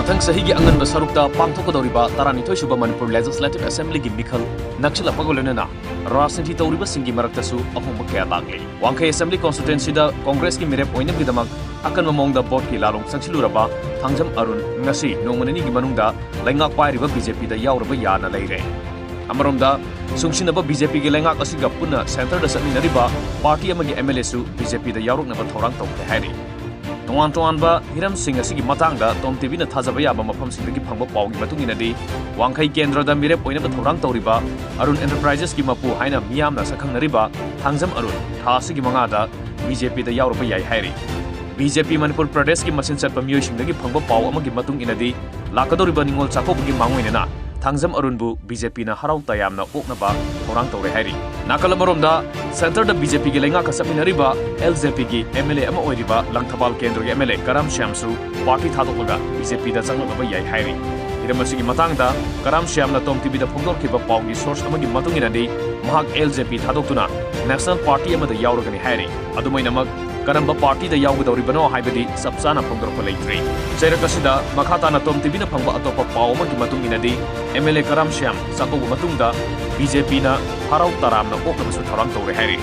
Mathang sahi gi angan ba sarukta pangthokadoriba taranithoi suba Manipur Legislative Assembly gi mikhal nakchilapagolena rajniti tawriba singi maraktasu ahomba kaya lagli. Wangkai Assembly constituency da Congress gi mirep oinam gi damak akan mamongda bot ki lalong sangsiluraba Thangjam Arun ngasi nongmanani gi manungda laingak pairiba BJP da yauraba yana leire. Amaromda sungsinaba BJP gi laingak asiga punna center da satminariba party amagi MLA su BJP da yauruknaba thorang tawkre hairi. Tongan-tonganba hiram sing asigi matangda Tom TV na thajaba yaba mafamsingdagi phangba pawgi matunginadi Wangkai Kendra da mirep oinaba thorang tawriba Arun Enterprises gi mapu haina miyamna sakhangnariba Thangjam Arun tha asigi mangada BJP da yauraba yai hairi. BJP Manipur Pradesh ki masin satpa miyosingdagi phangba paw amagi matunginadi lakadoriba ningol chakopgi mangoinena Thangjam Arun bu BJP na harau tayamna oknaba thorang tawre hairi. Nakalabaromda center da BJP gi lenga kasapinariba LJP gi MLA ama oiriba Langthabal Kendra gi MLA Karam Shyamsu party thadokga BJP da changlaba yai hairi. Iramasi gi matangda Karam Shyamna Tom TV da phongdorkiba pawgi source amagi matunginadi mahak LJP thadokuna National Party ama da yauragani hairi. Adumainamak Karamba party da yaugdoribano haibadi sabsana phongdorpa leitre. Chairakasida makhatana Tom TV na phangba atopa paw amagi matunginadi MLA Karam Shyam sakogu matungda BJP na harau taramna oknabasu thorang tawre hairi.